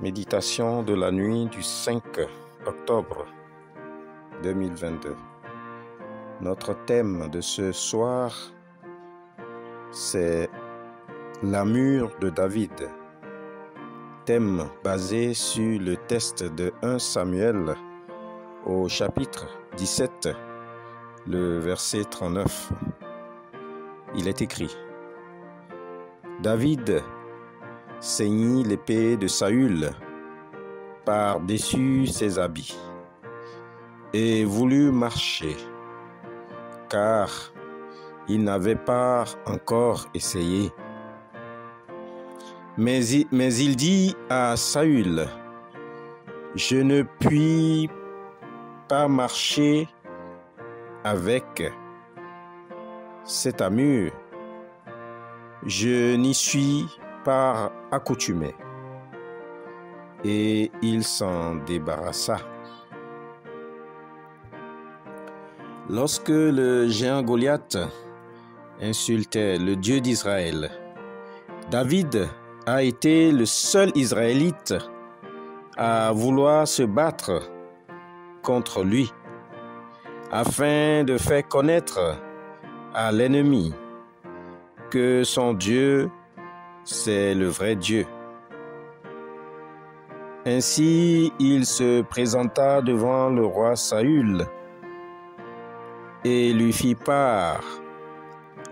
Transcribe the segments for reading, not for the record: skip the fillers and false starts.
Méditation de la nuit du 5 octobre 2022. Notre thème de ce soir, c'est l'armure de David. Thème basé sur le texte de 1 Samuel au chapitre 17, le verset 39. Il est écrit: David ceignit l'épée de Saül par-dessus ses habits et voulut marcher, car il n'avait pas encore essayé. Mais il dit à Saül: Je ne puis pas marcher avec cette armure, je n'y suis pas accoutumé. Et il s'en débarrassa. Lorsque le géant Goliath insultait le Dieu d'Israël, David a été le seul Israélite à vouloir se battre contre lui, afin de faire connaître à l'ennemi que son Dieu, c'est le vrai Dieu. Ainsi, il se présenta devant le roi Saül et lui fit part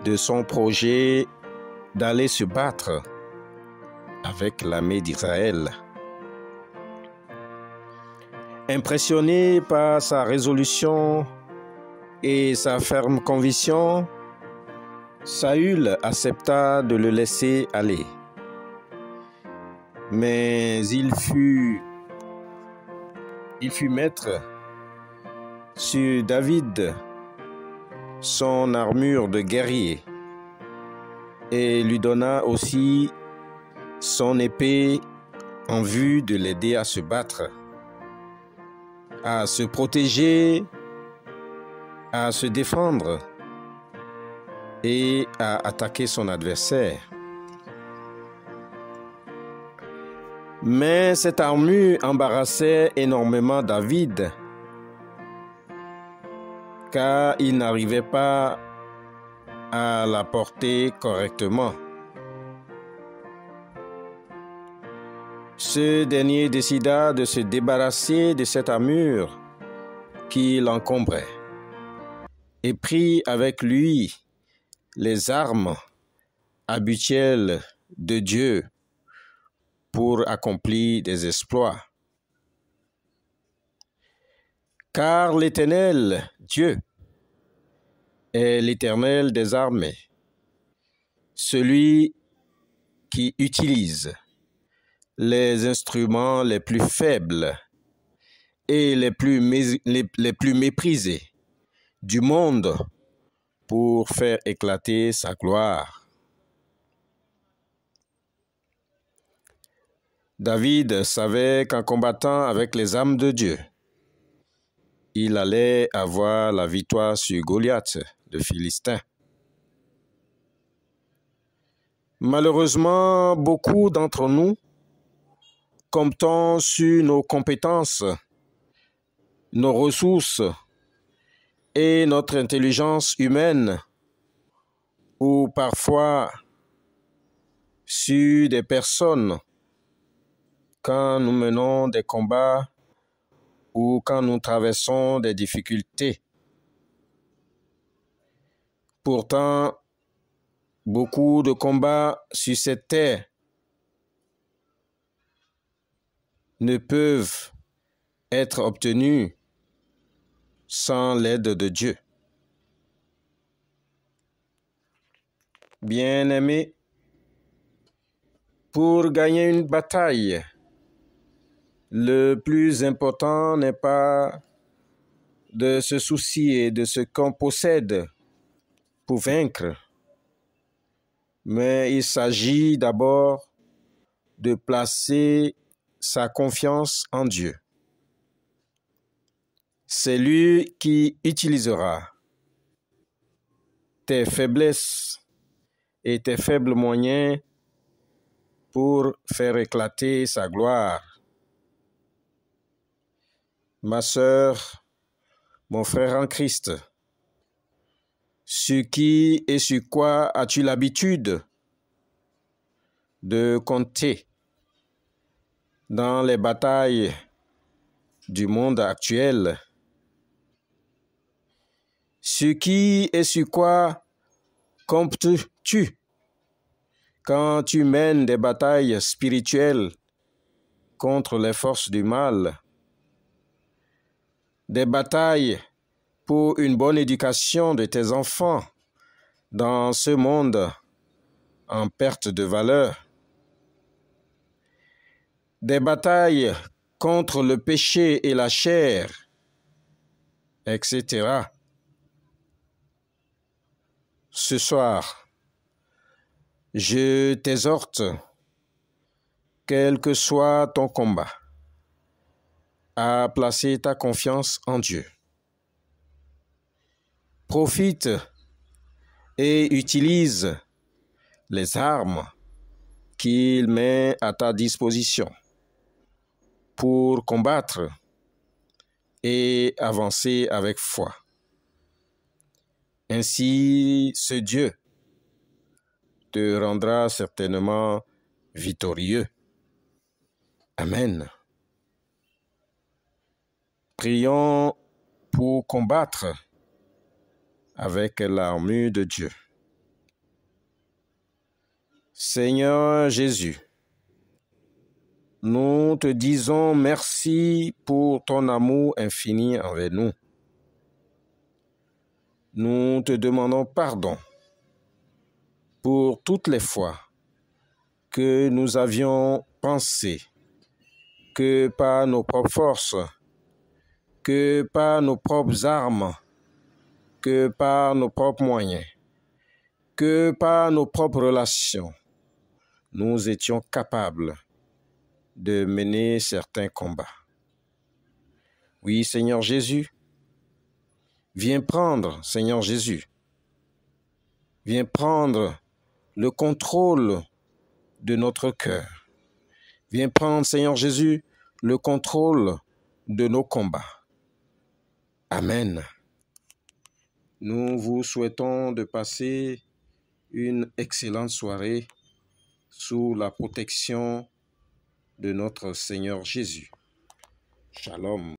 de son projet d'aller se battre avec l'armée d'Israël. Impressionné par sa résolution et sa ferme conviction, Saül accepta de le laisser aller. Mais il fut mettre sur David son armure de guerrier et lui donna aussi son épée en vue de l'aider à se battre, à se protéger, à se défendre et à attaquer son adversaire. Mais cette armure embarrassait énormément David, car il n'arrivait pas à la porter correctement. Ce dernier décida de se débarrasser de cette armure qui l'encombrait et prit avec lui les armes habituelles de Dieu pour accomplir des exploits. Car l'Éternel, Dieu, est l'Éternel des armées, celui qui utilise les instruments les plus faibles et les plus méprisés du monde pour faire éclater sa gloire. David savait qu'en combattant avec les armes de Dieu, il allait avoir la victoire sur Goliath, le Philistin. Malheureusement, beaucoup d'entre nous comptons sur nos compétences, nos ressources et notre intelligence humaine, ou parfois sur des personnes quand nous menons des combats ou quand nous traversons des difficultés. Pourtant, beaucoup de combats sur cette terre ne peuvent être obtenus sans l'aide de Dieu. Bien-aimés, pour gagner une bataille, le plus important n'est pas de se soucier de ce qu'on possède pour vaincre, mais il s'agit d'abord de placer sa confiance en Dieu. C'est lui qui utilisera tes faiblesses et tes faibles moyens pour faire éclater sa gloire. ma sœur, mon frère en Christ, sur qui et sur quoi as-tu l'habitude de compter dans les batailles du monde actuel? Sur qui et sur quoi comptes-tu quand tu mènes des batailles spirituelles contre les forces du mal? Des batailles pour une bonne éducation de tes enfants dans ce monde en perte de valeur. Des batailles contre le péché et la chair, etc. Ce soir, je t'exhorte, quel que soit ton combat, à placer ta confiance en Dieu. Profite et utilise les armes qu'il met à ta disposition pour combattre et avancer avec foi. Ainsi, ce Dieu te rendra certainement victorieux. Amen. Prions pour combattre avec l'armure de Dieu. Seigneur Jésus, nous te disons merci pour ton amour infini envers nous. Nous te demandons pardon pour toutes les fois que nous avions pensé que par nos propres forces, que par nos propres armes, que par nos propres moyens, que par nos propres relations, nous étions capables de mener certains combats. Oui, Seigneur Jésus, viens prendre, Seigneur Jésus, viens prendre le contrôle de notre cœur. Viens prendre, Seigneur Jésus, le contrôle de nos combats. Amen. Nous vous souhaitons de passer une excellente soirée sous la protection de notre Seigneur Jésus. Shalom.